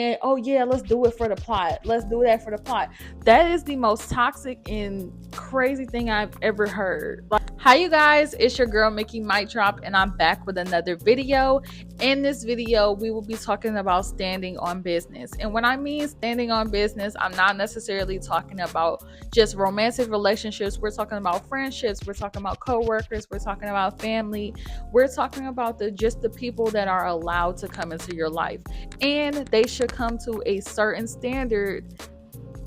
And oh yeah, let's do it for the plot. Let's do that for the plot. That is the most toxic and crazy thing I've ever heard. Like, hi you guys, it's your girl Mickey Mic Drop, and I'm back with another video. In this video, we will be talking about standing on business. And when I mean standing on business, I'm not necessarily talking about just romantic relationships. We're talking about friendships, we're talking about co-workers, we're talking about family, we're talking about just the people that are allowed to come into your life. And they should come to a certain standard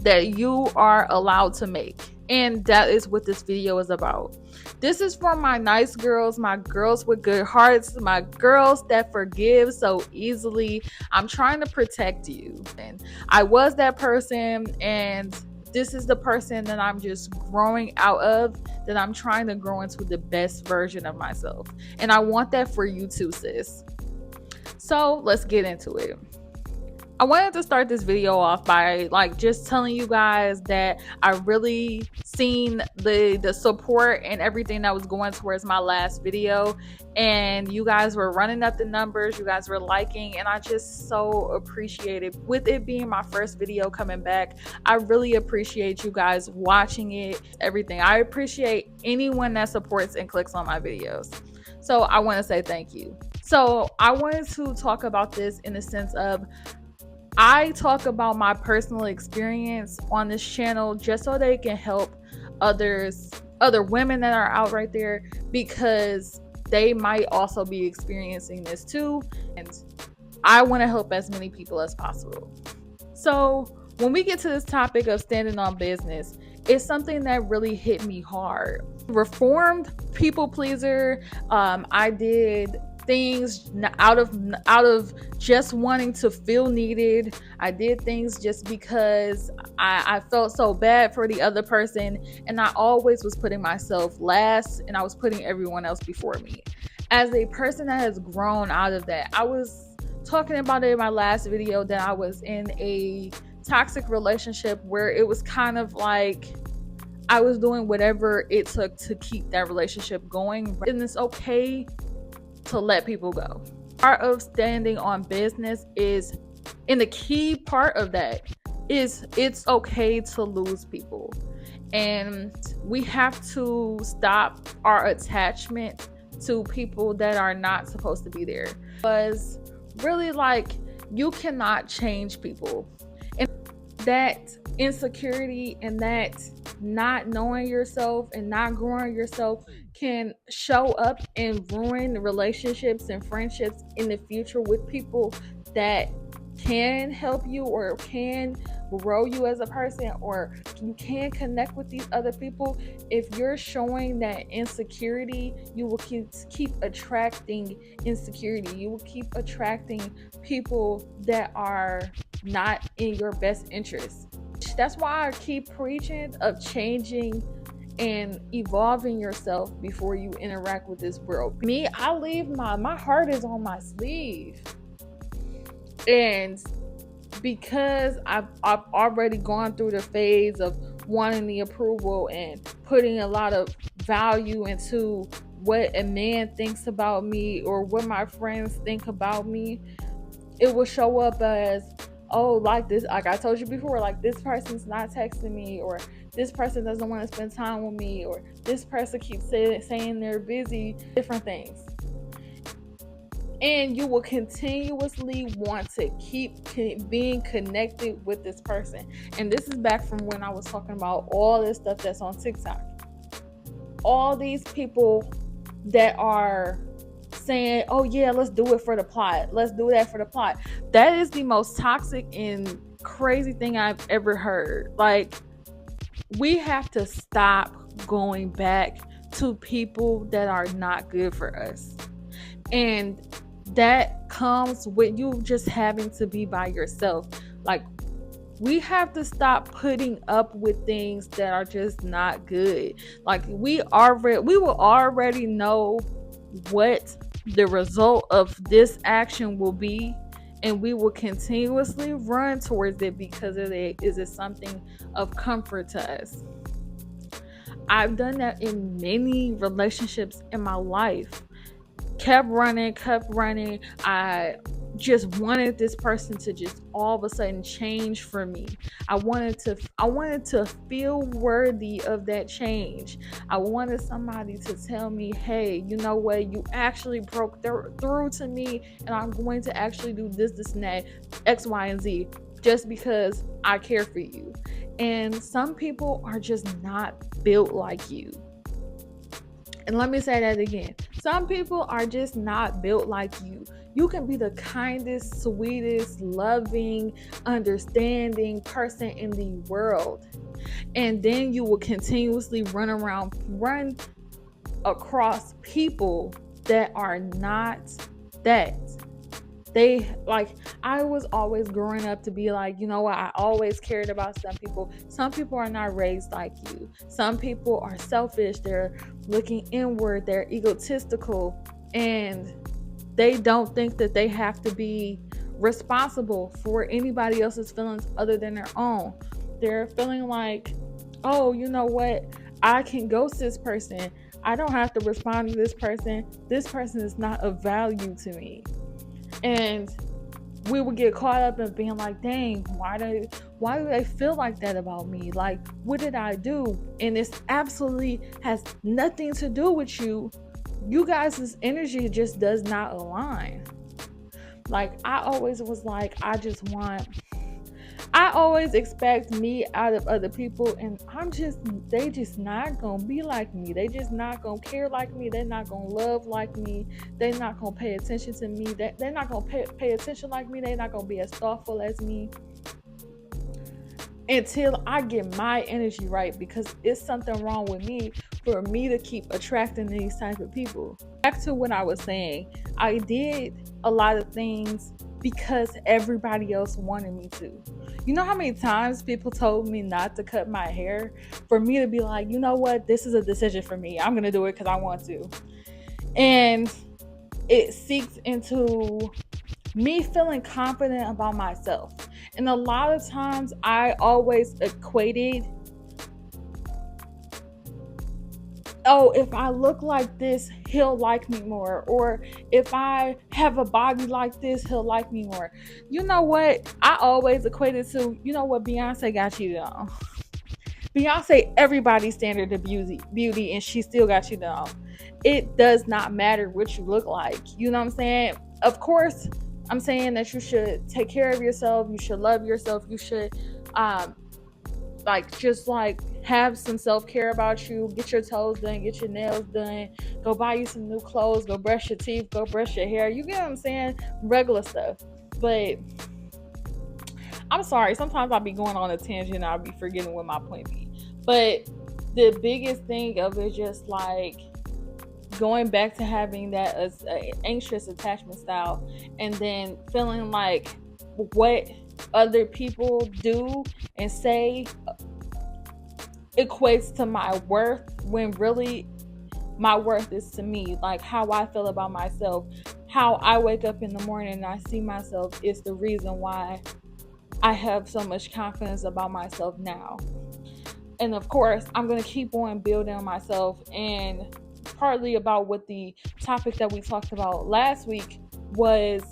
that you are allowed to make. And that is what this video is about. This is for my nice girls, my girls with good hearts, my girls that forgive so easily. I'm trying to protect you. And I was that person, and this is the person that I'm just growing out of, that I'm trying to grow into the best version of myself. And I want that for you too, sis. So let's get into it. I wanted to start this video off by just telling you guys that I really seen the support and everything that was going towards my last video, and you guys were running up the numbers, you guys were liking, and I just so appreciate it. With it being my first video coming back, I really appreciate you guys watching it, everything. I appreciate anyone that supports and clicks on my videos. So I want to say thank you. So I wanted to talk about this in the sense of, I talk about my personal experience on this channel just so they can help other women that are out right there, because they might also be experiencing this too, and I want to help as many people as possible. So when we get to this topic of standing on business, it's something that really hit me hard. Reformed people pleaser. I did things out of just wanting to feel needed. I did things just because I felt so bad for the other person, and I always was putting myself last, and I was putting everyone else before me. As a person that has grown out of that, I was talking about it in my last video that I was in a toxic relationship where it was kind of like I was doing whatever it took to keep that relationship going, and it's okay to let people go. Part of standing on business is, and the key part of that is, it's okay to lose people, and we have to stop our attachment to people that are not supposed to be there, because really, you cannot change people, and that insecurity and that not knowing yourself and not growing yourself can show up and ruin relationships and friendships in the future with people that can help you or can grow you as a person, or you can connect with these other people. If you're showing that insecurity, you will keep attracting insecurity. You will keep attracting people that are not in your best interest. That's why I keep preaching of changing and evolving yourself before you interact with this world. Me, I leave my heart is on my sleeve, and because I've already gone through the phase of wanting the approval and putting a lot of value into what a man thinks about me or what my friends think about me, it will show up as, oh, like I told you before, this person's not texting me, or this person doesn't want to spend time with me, or this person keeps saying they're busy, different things. And you will continuously want to keep being connected with this person. And this is back from when I was talking about all this stuff that's on TikTok. All these people that are saying, oh yeah, let's do it for the plot, let's do that for the plot. That is the most toxic and crazy thing I've ever heard. We have to stop going back to people that are not good for us, and that comes with you just having to be by yourself. We have to stop putting up with things that are just not good. We will already know what the result of this action will be, and we will continuously run towards it because it is something of comfort to us. I've done that in many relationships in my life. Kept running. I just wanted this person to just all of a sudden change for me. I wanted to feel worthy of that change. I wanted somebody to tell me, hey, you know what, you actually broke through to me, and I'm going to actually do this and that, X, Y, and Z, just because I care for you. And some people are just not built like you. And let me say that again. Some people are just not built like you. You can be the kindest, sweetest, loving, understanding person in the world. And then you will continuously run across people that are not that. I was always growing up to be like, you know what, I always cared about some people. Some people are not raised like you. Some people are selfish, they're looking inward, they're egotistical, and they don't think that they have to be responsible for anybody else's feelings other than their own. They're feeling like, oh, you know what, I can ghost this person, I don't have to respond to this person, this person is not of value to me. And we would get caught up in being like, dang, why do they feel like that about me? Like, what did I do? And this absolutely has nothing to do with you. You guys' energy just does not align. Like, I always was like, I always expect me out of other people, and they just not gonna be like me. They just not gonna care like me. They're not gonna love like me. They're not gonna pay attention to me. They're not gonna pay attention like me. They're not gonna be as thoughtful as me until I get my energy right, because it's something wrong with me for me to keep attracting these type of people. Back to what I was saying, I did a lot of things because everybody else wanted me to. You know how many times people told me not to cut my hair, for me to be like, you know what, this is a decision for me, I'm gonna do it because I want to. And it seeks into me feeling confident about myself. And a lot of times I always equated, oh, if I look like this, he'll like me more. Or if I have a body like this, he'll like me more. You know what? I always equated to, you know what, Beyonce got cheated on. Beyonce, everybody's standard of beauty, and she still got cheated on. It does not matter what you look like. You know what I'm saying? Of course, I'm saying that you should take care of yourself. You should love yourself. You should, just have some self-care about you. Get your toes done, get your nails done, go buy you some new clothes, go brush your teeth, go brush your hair. You get what I'm saying? Regular stuff. But I'm sorry, sometimes I'll be going on a tangent and I'll be forgetting what my point be. But the biggest thing of it is just like going back to having that anxious attachment style, and then feeling like what other people do and say equates to my worth, when really my worth is to me. Like, how I feel about myself, how I wake up in the morning and I see myself is the reason why I have so much confidence about myself now. And of course, I'm going to keep on building on myself. And partly about what the topic that we talked about last week was,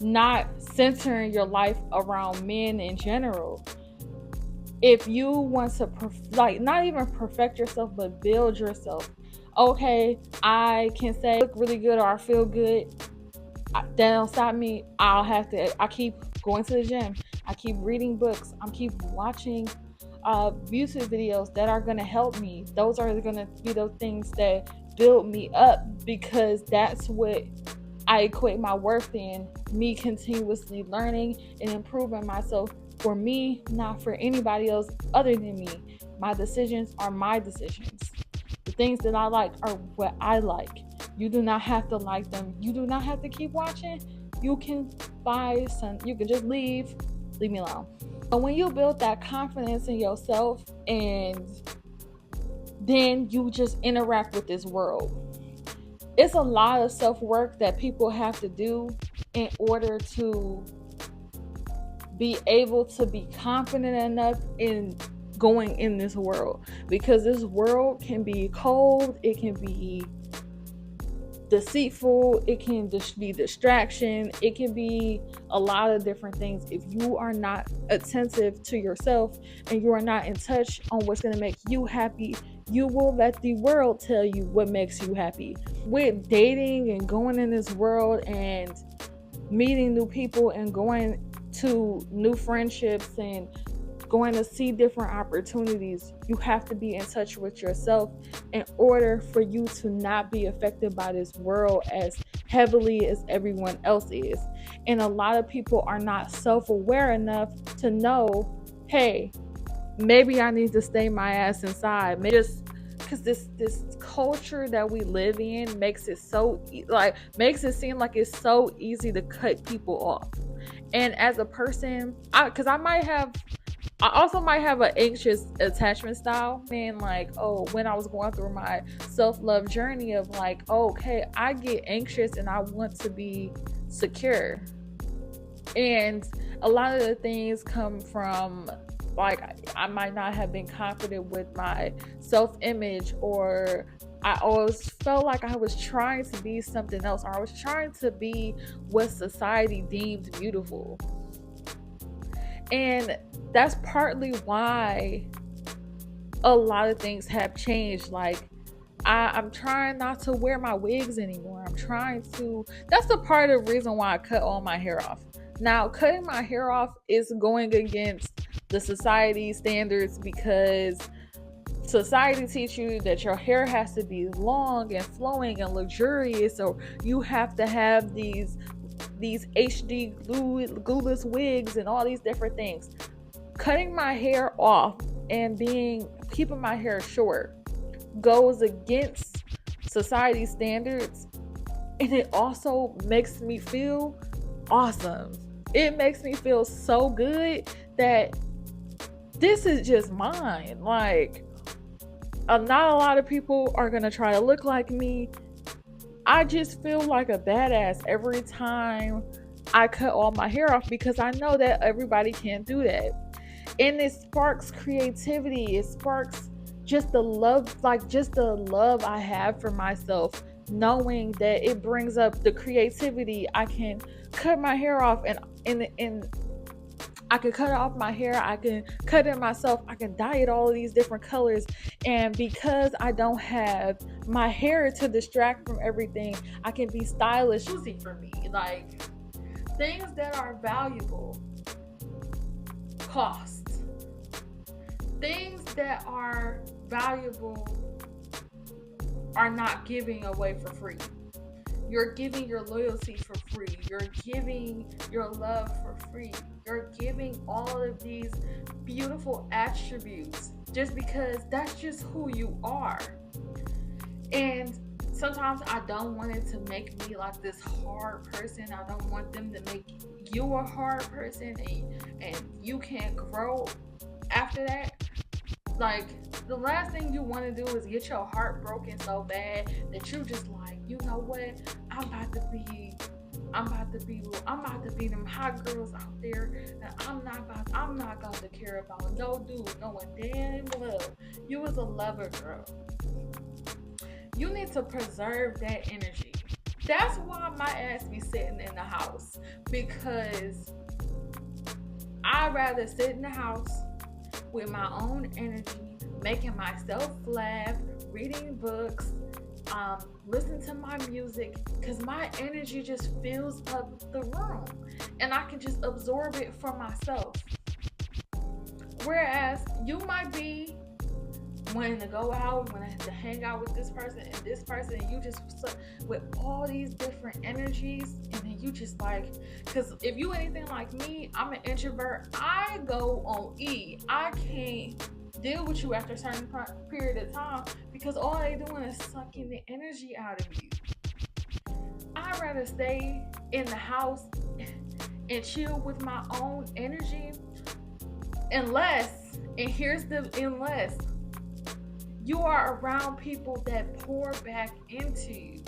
not centering your life around men in general. If you want to not even perfect yourself, but build yourself. Okay, I can say I look really good or I feel good. That don't stop me. I keep going to the gym. I keep reading books. I keep watching YouTube videos that are going to help me. Those are going to be those things that build me up, because that's what I equate my worth in. Me continuously learning and improving myself for me, not for anybody else other than me. My decisions are my decisions. The things that I like are what I like. You do not have to like them. You do not have to keep watching. You can you can just leave me alone. But when you build that confidence in yourself, and then you just interact with this world, it's a lot of self-work that people have to do in order to be able to be confident enough in going in this world. Because this world can be cold, it can be deceitful, it can just be distraction, it can be a lot of different things. If you are not attentive to yourself and you are not in touch on what's going to make you happy, you will let the world tell you what makes you happy. With dating and going in this world and meeting new people and going to new friendships and going to see different opportunities, you have to be in touch with yourself in order for you to not be affected by this world as heavily as everyone else is. And a lot of people are not self-aware enough to know, hey, maybe I need to stay my ass inside. Maybe just because this culture that we live in makes it so makes it seem like it's so easy to cut people off. And as a person, because I also might have an anxious attachment style, being like, oh, when I was going through my self-love journey of like, oh, okay, I get anxious and I want to be secure. And a lot of the things come from, like, I might not have been confident with my self-image, or I always felt like I was trying to be something else, or I was trying to be what society deemed beautiful. And that's partly why a lot of things have changed. Like, I'm trying not to wear my wigs anymore. That's a part of the reason why I cut all my hair off. Now, cutting my hair off is going against the society standards, because society teaches you that your hair has to be long and flowing and luxurious, or you have to have these HD glueless wigs and all these different things. Cutting my hair off and keeping my hair short goes against society standards, and it also makes me feel awesome. It makes me feel so good that this is just mine. Like, not a lot of people are gonna try to look like me. I just feel like a badass every time I cut all my hair off, because I know that everybody can't do that. And it sparks creativity. It sparks just the love I have for myself, knowing that it brings up the creativity. I can cut my hair off and I can cut off my hair, I can cut it myself, I can dye it all of these different colors. And because I don't have my hair to distract from everything, I can be stylish. Choosy for me, like, things that are valuable cost. Things that are valuable are not giving away for free. You're giving your loyalty for free. You're giving your love for free. You're giving all of these beautiful attributes just because that's just who you are. And sometimes I don't want it to make me like this hard person. I don't want them to make you a hard person and you can't grow after that. Like, the last thing you want to do is get your heart broken so bad that you just like, you know what? I'm about to be them hot girls out there, and I'm not going to care about no dude knowing damn well you was a lover girl. You need to preserve that energy. That's why my ass be sitting in the house, because I'd rather sit in the house with my own energy, making myself laugh, reading books, listen to my music, because my energy just fills up the room and I can just absorb it for myself. Whereas you might be wanting to go out, wanting to hang out with this person and this person, and you just with all these different energies, and then you just like, because if you anything like me, I'm an introvert. I go on E. I can't deal with you after a certain period of time, because all they doing is sucking the energy out of you. I'd rather stay in the house and chill with my own energy, unless you are around people that pour back into you.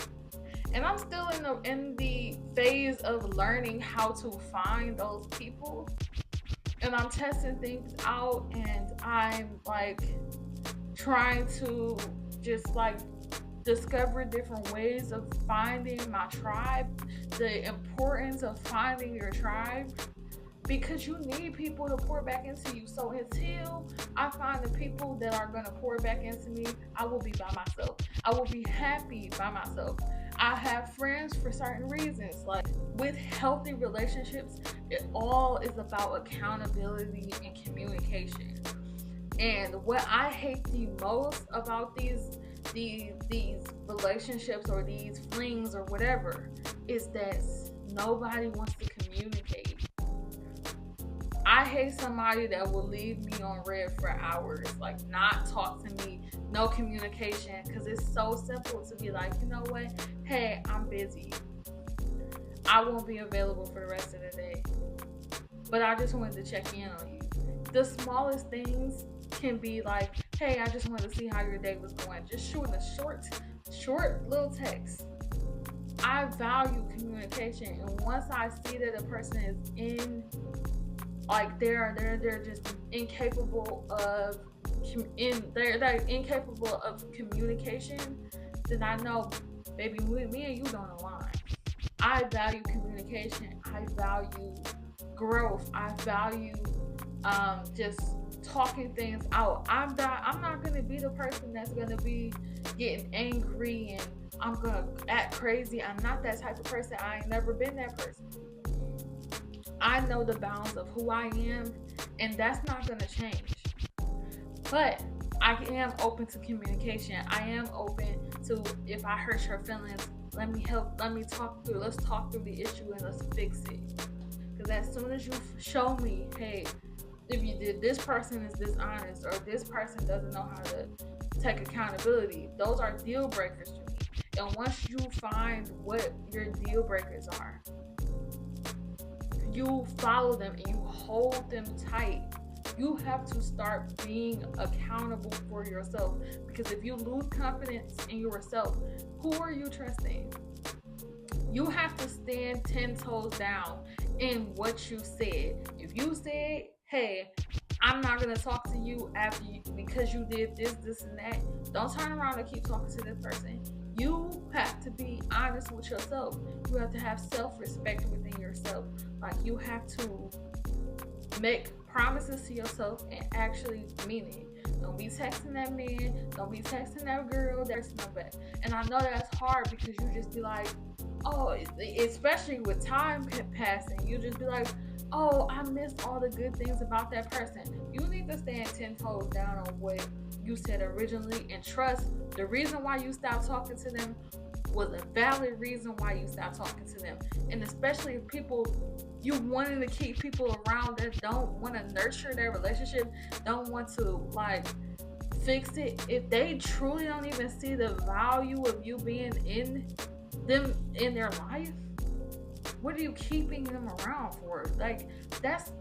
And I'm still in the phase of learning how to find those people, and I'm testing things out, and I'm like trying to just like discover different ways of finding my tribe, the importance of finding your tribe, because you need people to pour back into you. So until I find the people that are going to pour back into me, I will be by myself. I will be happy by myself. I have friends for certain reasons. Like with healthy relationships, it all is about accountability and communication. And what I hate the most about these relationships or these flings or whatever is that nobody wants to communicate. I hate somebody that will leave me on red for hours, like not talk to me, no communication, because it's so simple to be like, you know what, hey, I'm busy, I won't be available for the rest of the day, but I just wanted to check in on you. The smallest things can be like, hey, I just wanted to see how your day was going. Just shooting a short little text. I value communication, and once I see that a person is they're just incapable of they're incapable of communication, then I know, baby, me and you don't align. I value communication. I value growth. I value just talking things out. I'm not gonna be the person that's gonna be getting angry and I'm gonna act crazy. I'm not that type of person. I ain't never been that person. I know the bounds of who I am, and that's not gonna change. But I am open to communication. I am open to, if I hurt your feelings, let's talk through the issue and let's fix it. Because as soon as you show me, hey, if you did, this person is dishonest, or this person doesn't know how to take accountability, those are deal breakers to me. And once you find what your deal breakers are, you follow them and you hold them tight. You have to start being accountable for yourself, because if you lose confidence in yourself, who are you trusting? You have to stand 10 toes down in what you said. If you said, hey, I'm not going to talk to you because you did this and that, don't turn around and keep talking to this person. You have to be honest with yourself. You have to have self-respect within yourself. Like, you have to make promises to yourself and actually mean it. Don't be texting that man. Don't be texting that girl. There's no bet. And I know that's hard, because you just be like, oh, especially with time passing, you just be like, oh, I missed all the good things about that person. You need to stand 10 toes down on what you said originally, and trust the reason why you stopped talking to them was a valid reason why you stopped talking to them. And especially if you wanting to keep people around that don't want to nurture their relationship, don't want to like fix it, if they truly don't even see the value of you being in their life, what are you keeping them around for? Like, that's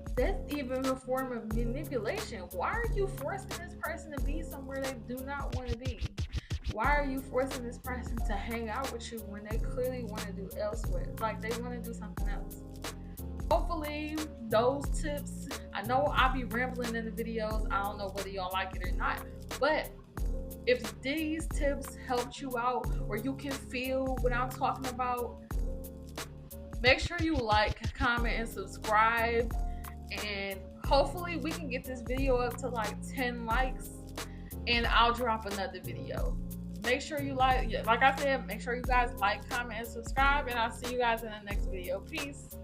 even a form of manipulation. Why are you forcing this person to be somewhere they do not want to be? Why are you forcing this person to hang out with you when they clearly want to do elsewhere? Like, they want to do something else. Hopefully those tips, I know I'll be rambling in the videos, I don't know whether y'all like it or not, but if these tips helped you out, or you can feel what I'm talking about, make sure you like, comment, and subscribe. And hopefully we can get this video up to like 10 likes, and I'll drop another video. Make sure you like I said, make sure you guys like, comment, and subscribe, and I'll see you guys in the next video. Peace.